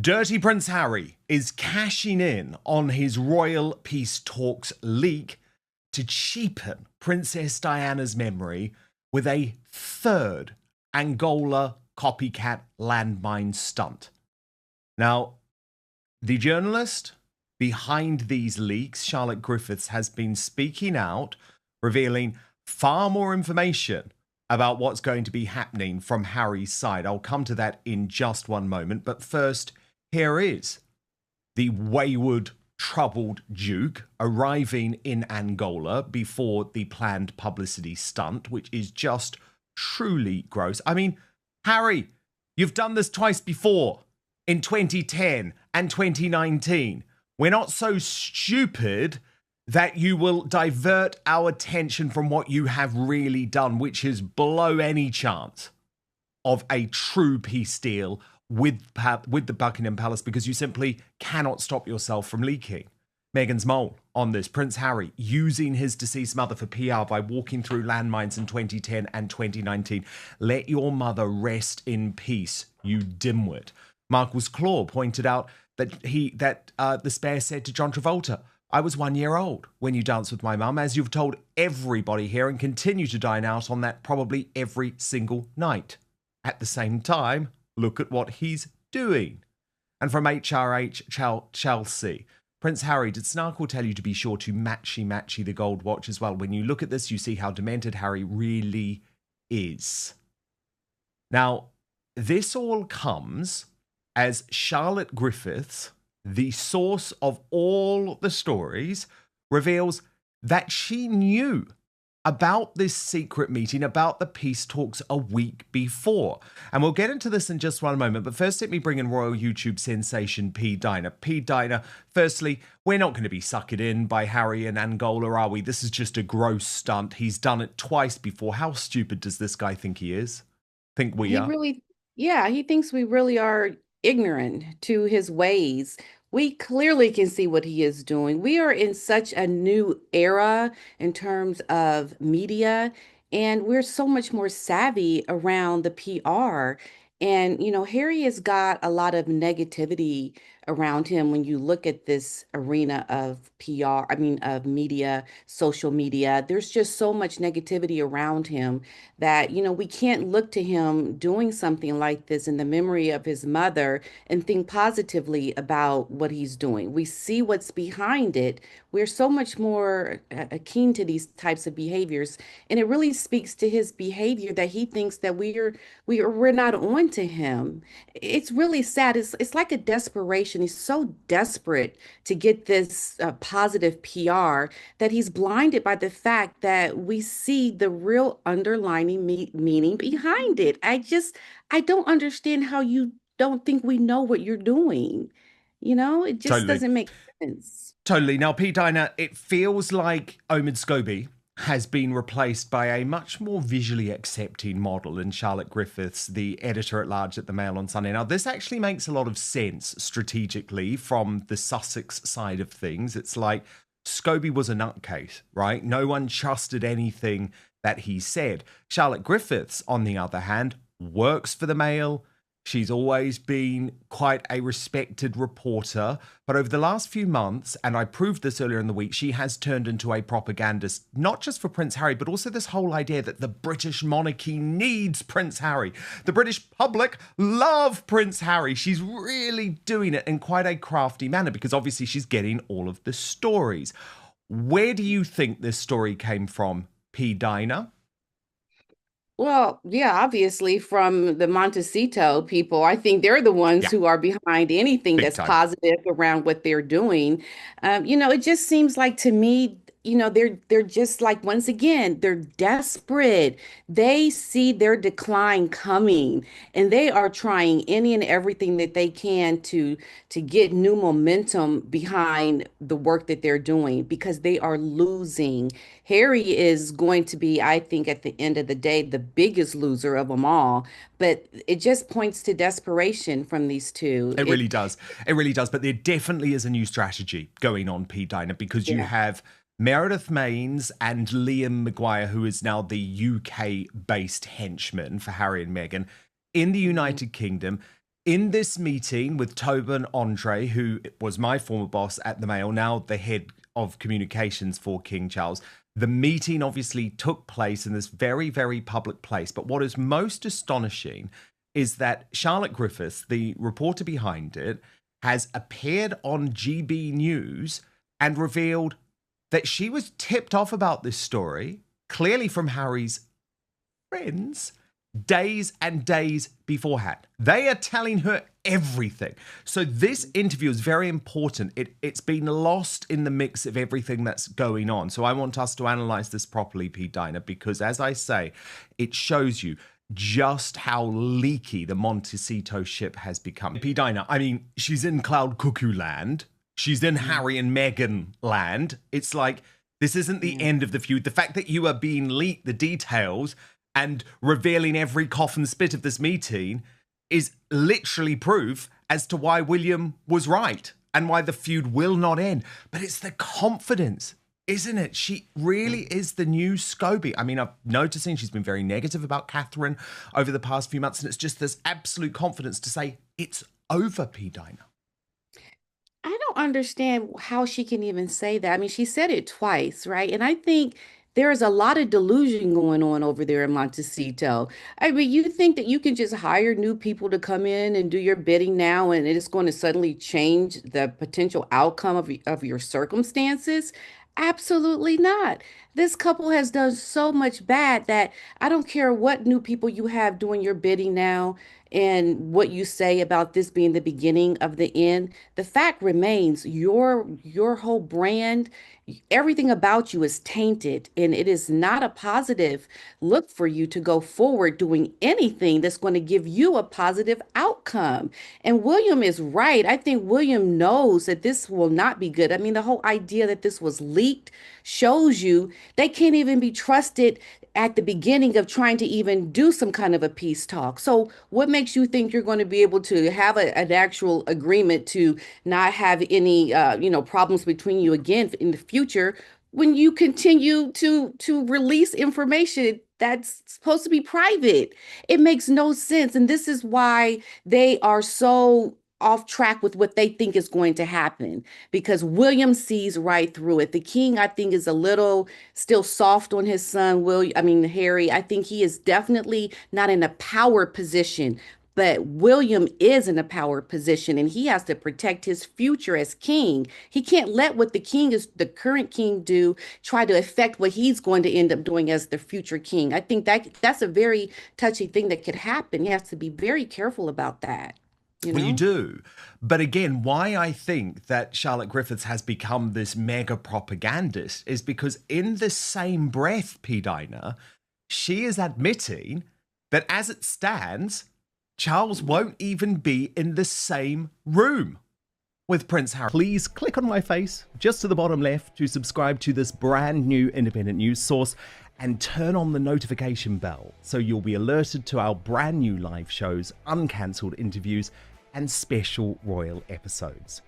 Dirty Prince Harry is cashing in on his royal peace talks leak to cheapen Princess Diana's memory with a third Angola copycat landmine stunt. Now, the journalist behind these leaks, Charlotte Griffiths, has been speaking out, revealing far more information about what's going to be happening from Harry's side. I'll come to that in just one moment. But first, here is the wayward, troubled Duke arriving in Angola before the planned publicity stunt, which is just truly gross. I mean, Harry, you've done this twice before, in 2010 and 2019. We're not so stupid that you will divert our attention from what you have really done, which is blow any chance of a true peace deal with the Buckingham Palace, because you simply cannot stop yourself from leaking. Meghan's mole on this. Prince Harry using his deceased mother for PR by walking through landmines in 2010 and 2019. Let your mother rest in peace, you dimwit. Markle's Claw pointed out that the spare said to John Travolta, "I was 1 year old when you danced with my mum, as you've told everybody here, and continue to dine out on that probably every single night." At the same time, look at what he's doing. And from HRH Chelsea, Prince Harry, did Snarkle tell you to be sure to matchy the gold watch as well? When you look at this, you see how demented Harry really is. Now, this all comes as Charlotte Griffiths, the source of all the stories, reveals that she knew about this secret meeting, about the peace talks a week before. And we'll get into this in just one moment. But first, let me bring in royal YouTube sensation P. Diner. P. Diner, firstly, we're not going to be suckered in by Harry in Angola, are we? This is just a gross stunt. He's done it twice before. How stupid does this guy think he is? Think we are? He thinks we really are ignorant to his ways. We clearly can see what he is doing. We are in such a new era in terms of media, and we're so much more savvy around the PR. And, Harry has got a lot of negativity around him when you look at this arena of PR, of media, social media. There's just so much negativity around him that, we can't look to him doing something like this in the memory of his mother and think positively about what he's doing. We see what's behind it. We're so much more keen to these types of behaviors, and it really speaks to his behavior that he thinks that we're not on to him. It's really sad. It's like a desperation. He's so desperate to get this positive PR that he's blinded by the fact that we see the real underlining meaning behind it. I don't understand how you don't think we know what you're doing. It just Totally. doesn't make sense. Totally. Now, P. Diner, it feels like Omid Scobie has been replaced by a much more visually accepting model in Charlotte Griffiths, the editor-at-large at the Mail on Sunday. Now, this actually makes a lot of sense strategically from the Sussex side of things. It's like Scobie was a nutcase, right? No one trusted anything that he said. Charlotte Griffiths, on the other hand, works for the Mail. She's always been quite a respected reporter, but over the last few months, and I proved this earlier in the week, she has turned into a propagandist, not just for Prince Harry, but also this whole idea that the British monarchy needs Prince Harry. The British public love Prince Harry. She's really doing it in quite a crafty manner because obviously she's getting all of the stories. Where do you think this story came from, P. Diner? Well, yeah, obviously from the Montecito people, I think they're the ones Yeah, who are behind anything big that's time. positive around what they're doing. It just seems like to me, they're just like once again, they're desperate. They see their decline coming, and they are trying any and everything that they can to get new momentum behind the work that they're doing because they are losing. Harry is going to be, I think, at the end of the day, the biggest loser of them all. But it just points to desperation from these two. It really does. It really does. But there definitely is a new strategy going on, P. Diner, because you Yeah. have Meredith Maines and Liam Maguire, who is now the UK-based henchman for Harry and Meghan in the Mhm. United Kingdom. In this meeting with Tobin Andre, who was my former boss at the Mail, now the head of communications for King Charles, the meeting obviously took place in this very, very public place. But what is most astonishing is that Charlotte Griffiths, the reporter behind it, has appeared on GB News and revealed that she was tipped off about this story, clearly from Harry's friends, days and days beforehand. They are telling her everything. So this interview is very important. It's been lost in the mix of everything that's going on. So I want us to analyze this properly, P. Dinah, because as I say, it shows you just how leaky the Montecito ship has become. P. Dinah, I mean, she's in Cloud Cuckoo land. She's in Harry and Meghan land. It's like, this isn't the end of the feud. The fact that you are being leaked the details and revealing every cough and spit of this meeting is literally proof as to why William was right and why the feud will not end. But it's the confidence, isn't it? She really is the new Scobie. I mean, I'm noticing she's been very negative about Catherine over the past few months, and it's just this absolute confidence to say it's over, P. Dinah. I don't understand how she can even say that. I mean, she said it twice, right? And I think there is a lot of delusion going on over there in Montecito. I mean, you think that you can just hire new people to come in and do your bidding now, and it is going to suddenly change the potential outcome of your circumstances? Absolutely not. This couple has done so much bad that I don't care what new people you have doing your bidding now and what you say about this being the beginning of the end. The fact remains your whole brand, everything about you is tainted, and it is not a positive look for you to go forward doing anything that's going to give you a positive outcome. And William is right. I think William knows that this will not be good. I mean, the whole idea that this was leaked shows you they can't even be trusted at the beginning of trying to even do some kind of a peace talk. So what makes you think you're going to be able to have an actual agreement to not have any problems between you again in the future when you continue to release information that's supposed to be private? It makes no sense. And this is why they are so off track with what they think is going to happen, because William sees right through it. The king, I think, is a little still soft on his son, Harry. I think he is definitely not in a power position. But William is in a power position, and he has to protect his future as king. He can't let what the current king do try to affect what he's going to end up doing as the future king. I think that's a very touchy thing that could happen. He has to be very careful about that. You Well, you know? do. But again, why I think that Charlotte Griffiths has become this mega propagandist is because in the same breath, P. Dinah, she is admitting that as it stands, Charles won't even be in the same room with Prince Harry. Please click on my face just to the bottom left to subscribe to this brand new independent news source and turn on the notification bell so you'll be alerted to our brand new live shows, uncancelled interviews, and special royal episodes.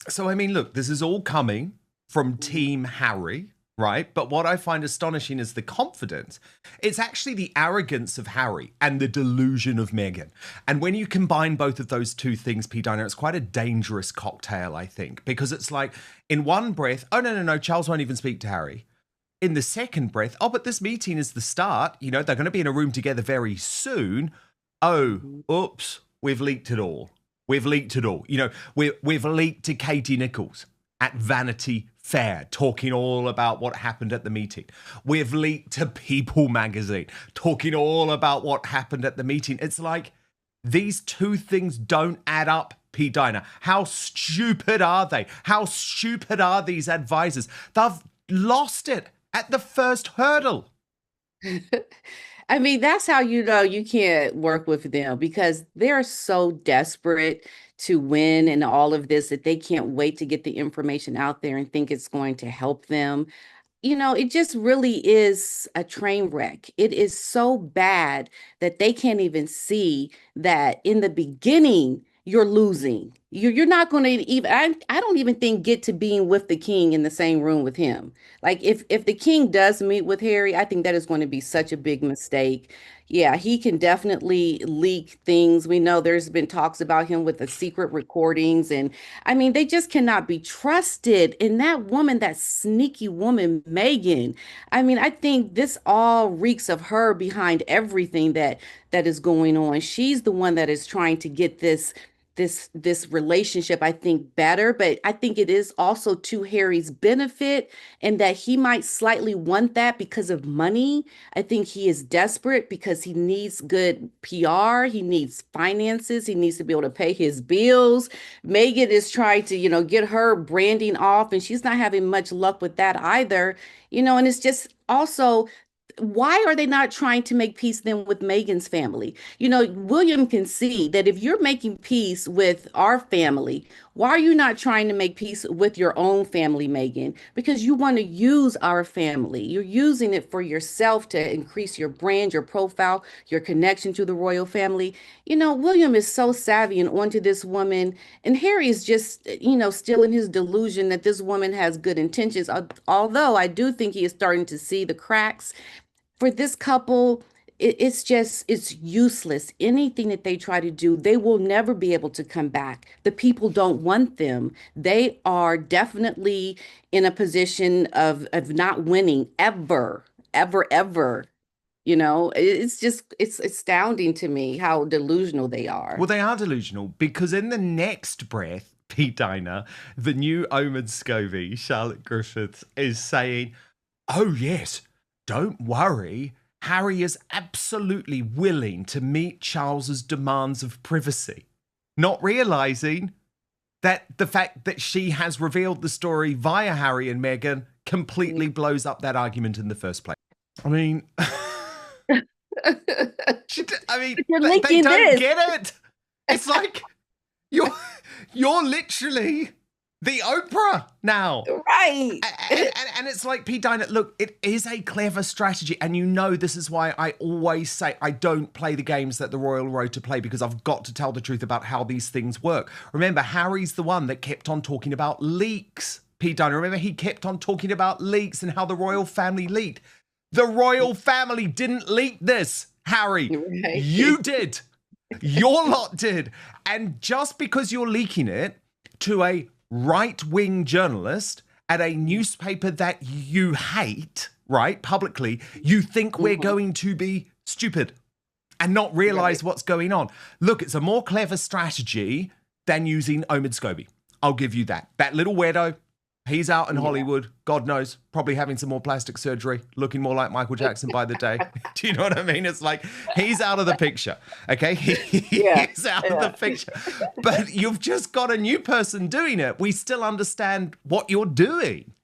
So, I mean, look, this is all coming from Team Harry, right? But what I find astonishing is the confidence. It's actually the arrogance of Harry and the delusion of Meghan. And when you combine both of those two things, P. Dinah, it's quite a dangerous cocktail, I think, because it's like in one breath, oh, no, Charles won't even speak to Harry. In the second breath, oh, but this meeting is the start. You know, they're going to be in a room together very soon. Oh, oops, we've leaked it all. We've leaked it all. You know, we've leaked to Katie Nichols at Vanity Fair, talking all about what happened at the meeting. We've leaked to People magazine, talking all about what happened at the meeting. It's like these two things don't add up, P. Dinah. How stupid are they? How stupid are these advisors? They've lost it at the first hurdle. I mean, that's how you know you can't work with them, because they're so desperate to win and all of this that they can't wait to get the information out there and think it's going to help them. It just really is a train wreck. It is so bad that they can't even see that in the beginning you're losing. You're not going to even I don't even think get to being with the king in the same room with him. Like if the king does meet with Harry, I think that is going to be such a big mistake. Yeah, he can definitely leak things. We know there's been talks about him with the secret recordings, and I mean they just cannot be trusted. And that woman, that sneaky woman, Meghan, I mean, I think this all reeks of her behind everything that is going on. She's the one that is trying to get this relationship, I think, better, but I think it is also to Harry's benefit, and that he might slightly want that because of money. I think he is desperate because he needs good PR, he needs finances, he needs to be able to pay his bills. Meghan is trying to, get her branding off, and she's not having much luck with that either. And it's just also, why are they not trying to make peace then with Megan's family? William can see that if you're making peace with our family, why are you not trying to make peace with your own family, Megan? Because you want to use our family. You're using it for yourself to increase your brand, your profile, your connection to the royal family. William is so savvy and onto this woman, and Harry is just, still in his delusion that this woman has good intentions. Although I do think he is starting to see the cracks for this couple. It's useless. Anything that they try to do, they will never be able to come back. The people don't want them. They are definitely in a position of not winning ever, ever, ever. It's astounding to me how delusional they Well, are. they are delusional because in the next breath, Pete Diner, the new Omid Scobie, Charlotte Griffiths, is saying, oh, yes, don't worry. Harry is absolutely willing to meet Charles's demands of privacy, not realizing that the fact that she has revealed the story via Harry and Meghan completely blows up that argument in the first place. I mean, You're they linking don't this, get it. It's like you're you're literally the Oprah now. right? And it's like, Pete Diner, look, it is a clever strategy. And this is why I always say I don't play the games that the Royal Road to play, because I've got to tell the truth about how these things work. Remember, Harry's the one that kept on talking about leaks. Pete Diner, remember, he kept on talking about leaks and how the royal family leaked. The royal family didn't leak this, Harry. Right. You did. Your lot did. And just because you're leaking it to a right-wing journalist at a newspaper that you hate, right, publicly, you think we're going to be stupid and not realize what's going on. Look, it's a more clever strategy than using Omid Scobie. I'll give you that. That little weirdo, he's out in Hollywood, God knows, probably having some more plastic surgery, looking more like Michael Jackson by the day. Do you know what I mean? It's like, he's out of the picture, okay? Yeah. He's out of the picture. But you've just got a new person doing it. We still understand what you're doing.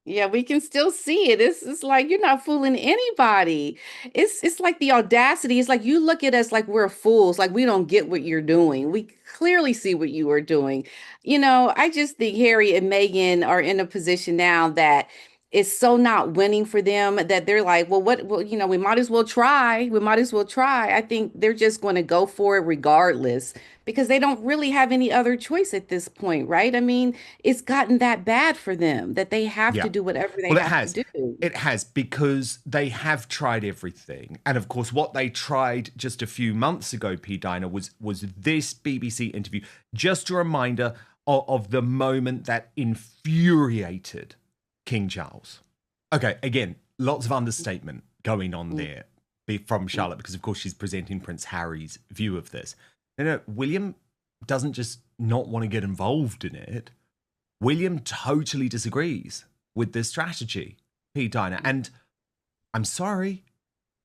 Yeah, we can still see it. It's like you're not fooling anybody. It's like the audacity. It's like you look at us like we're fools, like we don't get what you're doing. We clearly see what you are doing. I just think Harry and Meghan are in a position now that is so not winning for them that they're like, well, what, well, we might as well try. We might as well try. I think they're just going to go for it regardless because they don't really have any other choice at this point, right? I mean, it's gotten that bad for them that they have to Yeah. do whatever they Well, it have to has. do. It has, because they have tried everything. And of course, what they tried just a few months ago, P. Diner, was this BBC interview. Just a reminder of the moment that infuriated King Charles. Okay, again, lots of understatement going on there from Charlotte, because of course she's presenting Prince Harry's view of this. No, William doesn't just not want to get involved in it. William totally disagrees with this strategy, Pete Diner. And I'm sorry,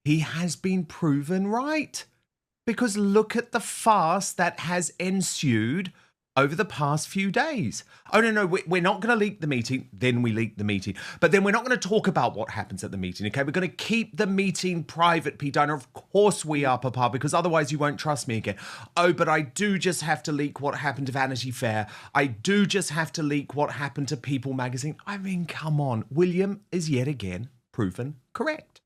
he has been proven right. Because look at the farce that has ensued over the past few days. Oh, no, we're not going to leak the meeting. Then we leak the meeting. But then we're not going to talk about what happens at the meeting, okay? We're going to keep the meeting private, Pete Diner. Of course we are, Papa, because otherwise you won't trust me again. Oh, but I do just have to leak what happened to Vanity Fair. I do just have to leak what happened to People magazine. I mean, come on. William is yet again proven correct.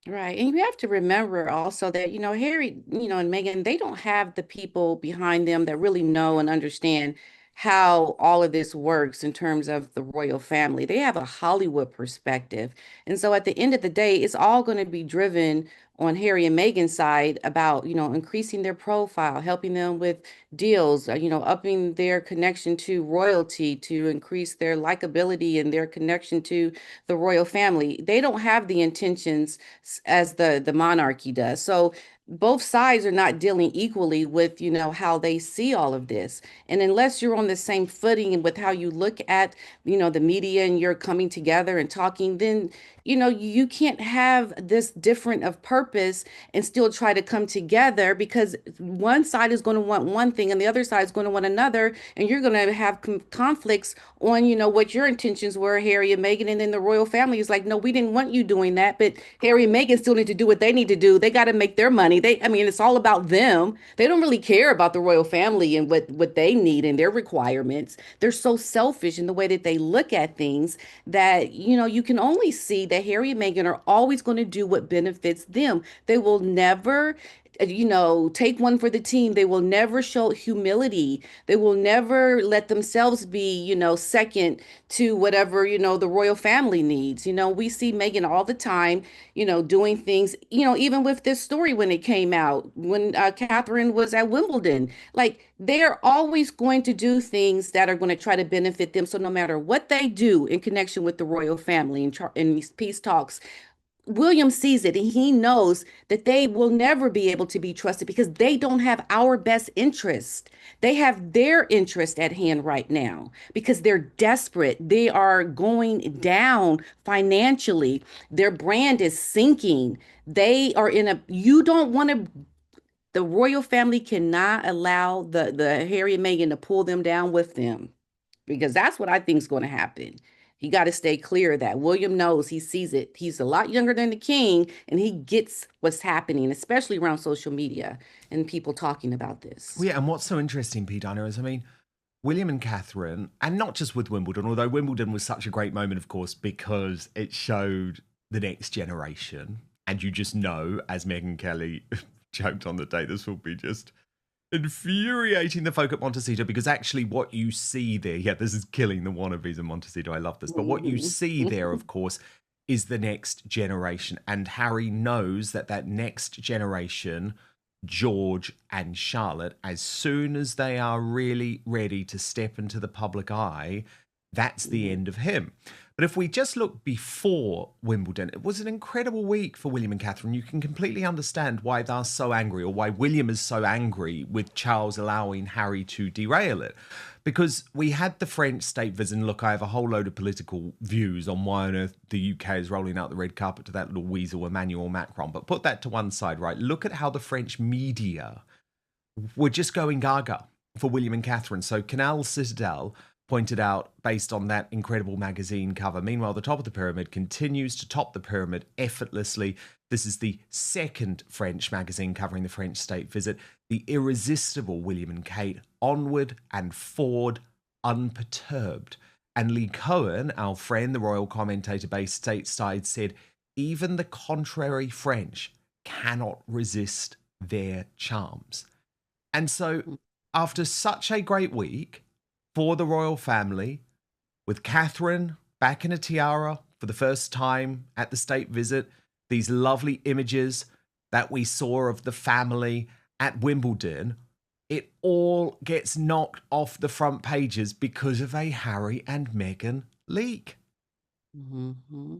Right. And you have to remember also that, Harry, and Meghan, they don't have the people behind them that really know and understand how all of this works in terms of the royal family. They have a Hollywood perspective. And so at the end of the day, it's all going to be driven on Harry and Meghan's side about, increasing their profile, helping them with deals, upping their connection to royalty to increase their likability and their connection to the royal family. They don't have the intentions as the monarchy does. So both sides are not dealing equally with, how they see all of this. And unless you're on the same footing with how you look at, the media and you're coming together and talking, then, you can't have this different of purpose and still try to come together because one side is going to want one thing and the other side is going to want another. And you're going to have conflicts on, what your intentions were, Harry and Meghan. And then the royal family is like, no, we didn't want you doing that. But Harry and Meghan still need to do what they need to do. They got to make their money. I mean, it's all about them. They don't really care about the royal family and what they need and their requirements. They're so selfish in the way that they look at things that, you can only see that Harry and Meghan are always going to do what benefits them. They will never take one for the team. They will never show humility. They will never let themselves be, second to whatever, the royal family needs. We see Meghan all the time, doing things, even with this story when it came out, when Catherine was at Wimbledon, like they're always going to do things that are going to try to benefit them. So no matter what they do in connection with the royal family and these peace talks, William sees it and he knows that they will never be able to be trusted because they don't have our best interest. They have their interest at hand right now because they're desperate. They are going down financially. Their brand is sinking. They are you don't want to, the royal family cannot allow the Harry and Meghan to pull them down with them because that's what I think is going to happen. He got to stay clear of that. William knows, he sees it. He's a lot younger than the king, and he gets what's happening, especially around social media and people talking about Well, this. yeah, and what's so interesting, P. Diner, is I mean, William and Catherine, and not just with Wimbledon, although Wimbledon was such a great moment, of course, because it showed the next generation. And you just know, as Megyn Kelly joked on the day, this will be just infuriating the folk at Montecito because actually what you see there, yeah, this is killing the wannabes of Montecito. I love this. But what you see there, of course, is the next generation. And Harry knows that that next generation, George and Charlotte, as soon as they are really ready to step into the public eye, that's the end of him. But if we just look before Wimbledon, it was an incredible week for William and Catherine. You can completely understand why they're so angry or why William is so angry with Charles allowing Harry to derail it. Because we had the French state visit, and look, I have a whole load of political views on why on earth the UK is rolling out the red carpet to that little weasel Emmanuel Macron. But put that to one side, right? Look at how the French media were just going gaga for William and Catherine. So Canal Citadel pointed out based on that incredible magazine cover. Meanwhile, the top of the pyramid continues to top the pyramid effortlessly. This is the second French magazine covering the French state visit. The irresistible William and Kate, onward and forward, unperturbed. And Lee Cohen, our friend, the royal commentator based stateside, said, even the contrary French cannot resist their charms. And so, after such a great week for the royal family, with Catherine back in a tiara for the first time at the state visit, these lovely images that we saw of the family at Wimbledon, it all gets knocked off the front pages because of a Harry and Meghan leak. Mm-hmm.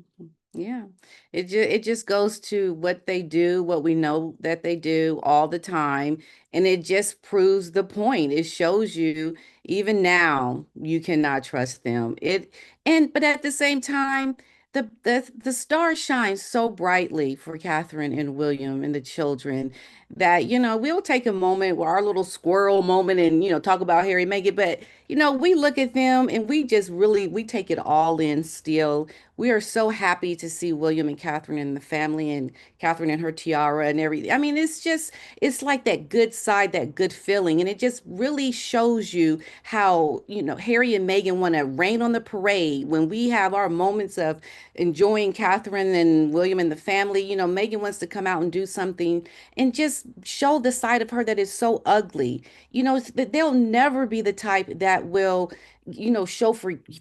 Yeah, it just goes to what they do, what we know that they do all the time, and it just proves the point. It shows you even now you cannot trust them. But at the same time, the star shines so brightly for Catherine and William and the children. that, we'll take a moment, our little squirrel moment, and, talk about Harry and Meghan, but, we look at them and we just really, we take it all in still. We are so happy to see William and Catherine and the family, and Catherine and her tiara and everything. I mean, it's like that good side, that good feeling. And it just really shows you how, Harry and Meghan want to rain on the parade when we have our moments of enjoying Catherine and William and the family. Meghan wants to come out and do something and just show the side of her that is so ugly. That they'll never be the type that will, show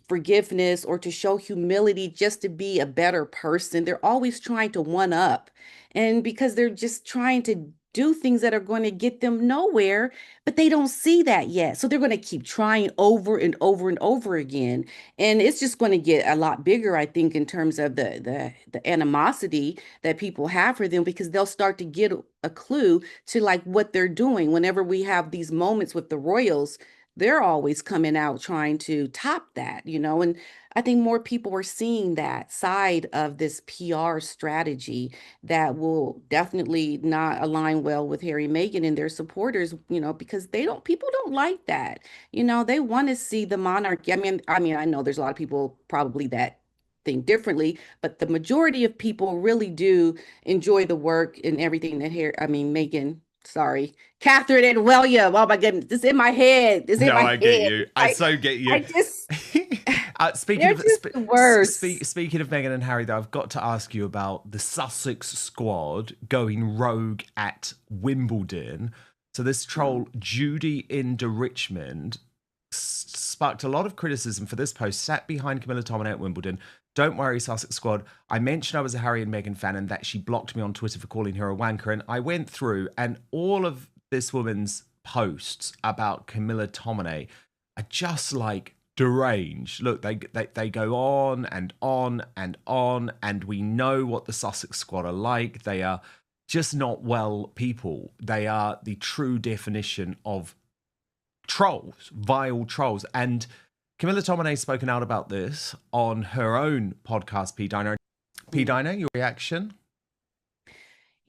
forgiveness or to show humility just to be a better person. They're always trying to one up. And because they're just trying to do things that are going to get them nowhere, but they don't see that yet. So they're going to keep trying over and over and over again. And it's just going to get a lot bigger, I think, in terms of the animosity that people have for them, because they'll start to get a clue to like what they're doing. Whenever we have these moments with the royals, they're always coming out trying to top that, and I think more people are seeing that side of this PR strategy that will definitely not align well with Harry and Meghan and their supporters, because people don't like that. They want to see the monarchy. I mean, I know there's a lot of people probably that think differently, but the majority of people really do enjoy the work and everything that Meghan, sorry, Catherine and William. Oh my goodness, it's in my head. It's in No, my I get head. you. I so get you. I just, Speaking they're of just the worst. speaking of Meghan and Harry, though, I've got to ask you about the Sussex squad going rogue at Wimbledon. So this troll Judy in Richmond sparked a lot of criticism for this post. Sat behind Camilla Tominay at Wimbledon. Don't worry, Sussex squad. I mentioned I was a Harry and Meghan fan and that she blocked me on Twitter for calling her a wanker. And I went through, and all of this woman's posts about Camilla Tominay are just like deranged. Look, they go on and on and on, and we know what the Sussex squad are like. They are just not well people. They are the true definition of trolls, vile trolls. And Camilla Tominay's spoken out about this on her own podcast, P. Diner. P. Diner, your reaction?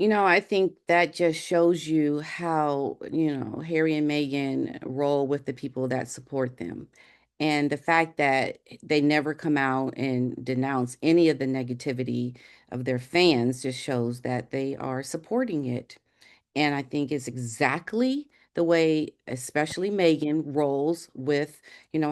I think that just shows you how, Harry and Meghan roll with the people that support them. And the fact that they never come out and denounce any of the negativity of their fans just shows that they are supporting it. And I think it's exactly the way, especially Megan rolls with,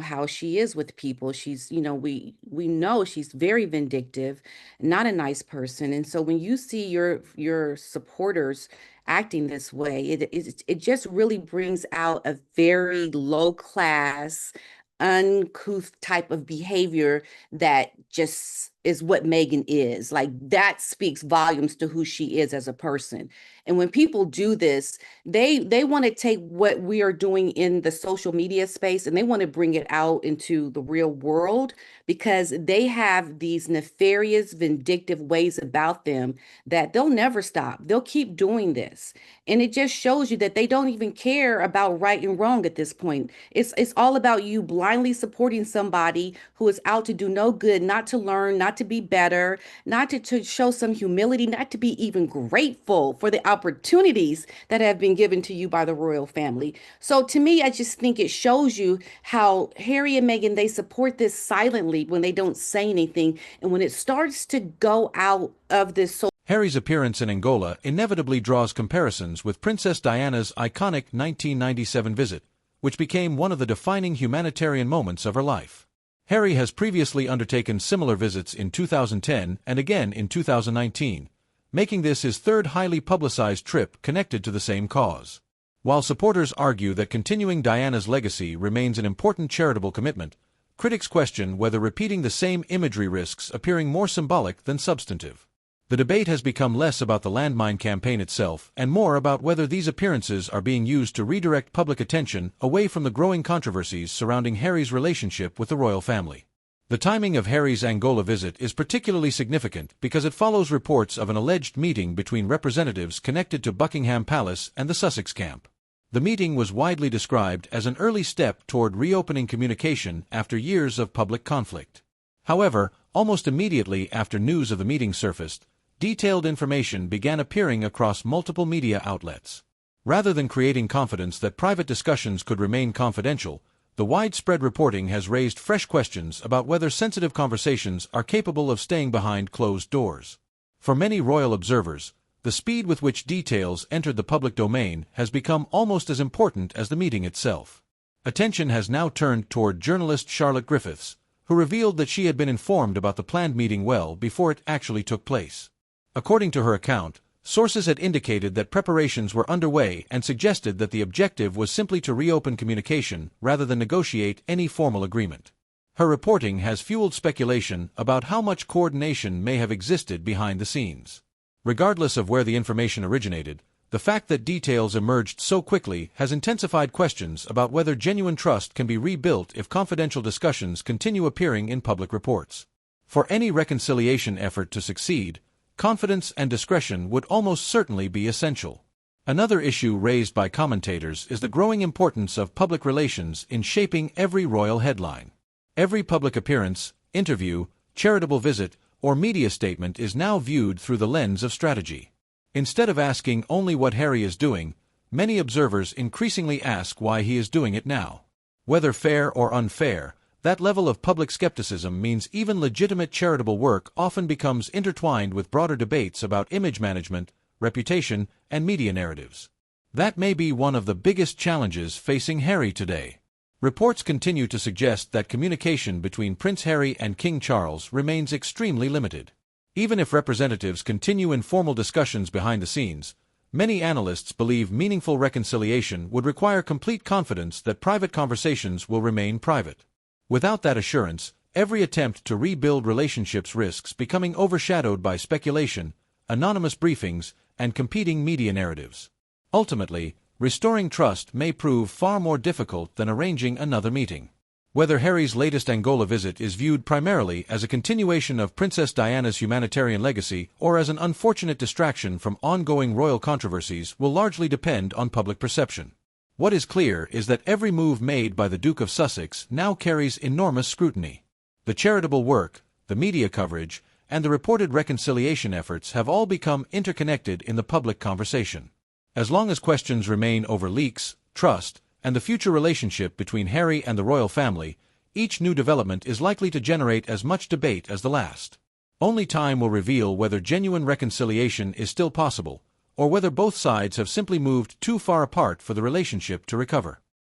how she is with people. She's, we know she's very vindictive, not a nice person. And so when you see your supporters acting this way, it just really brings out a very low class, uncouth type of behavior that just is what Megan is. Like that speaks volumes to who she is as a person. And when people do this, they want to take what we are doing in the social media space and they want to bring it out into the real world because they have these nefarious, vindictive ways about them that they'll never stop. They'll keep doing this. And it just shows you that they don't even care about right and wrong at this point. It's all about you blindly supporting somebody who is out to do no good, not to learn, not to be better, not to show some humility, not to be even grateful for the opportunities that have been given to you by the royal family. So to me, I just think it shows you how Harry and Meghan, they support this silently when they don't say anything. And when it starts to go out of this Harry's appearance in Angola inevitably draws comparisons with Princess Diana's iconic 1997 visit, which became one of the defining humanitarian moments of her life. Harry has previously undertaken similar visits in 2010 and again in 2019, making this his third highly publicized trip connected to the same cause. While supporters argue that continuing Diana's legacy remains an important charitable commitment, critics question whether repeating the same imagery risks appearing more symbolic than substantive. The debate has become less about the landmine campaign itself and more about whether these appearances are being used to redirect public attention away from the growing controversies surrounding Harry's relationship with the royal family. The timing of Harry's Angola visit is particularly significant because it follows reports of an alleged meeting between representatives connected to Buckingham Palace and the Sussex camp. The meeting was widely described as an early step toward reopening communication after years of public conflict. However, almost immediately after news of the meeting surfaced, detailed information began appearing across multiple media outlets. Rather than creating confidence that private discussions could remain confidential, the widespread reporting has raised fresh questions about whether sensitive conversations are capable of staying behind closed doors. For many royal observers, the speed with which details entered the public domain has become almost as important as the meeting itself. Attention has now turned toward journalist Charlotte Griffiths, who revealed that she had been informed about the planned meeting well before it actually took place. According to her account, sources had indicated that preparations were underway and suggested that the objective was simply to reopen communication rather than negotiate any formal agreement. Her reporting has fueled speculation about how much coordination may have existed behind the scenes. Regardless of where the information originated, the fact that details emerged so quickly has intensified questions about whether genuine trust can be rebuilt if confidential discussions continue appearing in public reports. For any reconciliation effort to succeed, confidence and discretion would almost certainly be essential. Another issue raised by commentators is the growing importance of public relations in shaping every royal headline. Every public appearance, interview, charitable visit, or media statement is now viewed through the lens of strategy. Instead of asking only what Harry is doing, many observers increasingly ask why he is doing it now. Whether fair or unfair, that level of public skepticism means even legitimate charitable work often becomes intertwined with broader debates about image management, reputation, and media narratives. That may be one of the biggest challenges facing Harry today. Reports continue to suggest that communication between Prince Harry and King Charles remains extremely limited. Even if representatives continue informal discussions behind the scenes, many analysts believe meaningful reconciliation would require complete confidence that private conversations will remain private. Without that assurance, every attempt to rebuild relationships risks becoming overshadowed by speculation, anonymous briefings, and competing media narratives. Ultimately, restoring trust may prove far more difficult than arranging another meeting. Whether Harry's latest Angola visit is viewed primarily as a continuation of Princess Diana's humanitarian legacy or as an unfortunate distraction from ongoing royal controversies will largely depend on public perception. What is clear is that every move made by the Duke of Sussex now carries enormous scrutiny. The charitable work, the media coverage, and the reported reconciliation efforts have all become interconnected in the public conversation. As long as questions remain over leaks, trust, and the future relationship between Harry and the royal family, each new development is likely to generate as much debate as the last. Only time will reveal whether genuine reconciliation is still possible, or whether both sides have simply moved too far apart for the relationship to recover.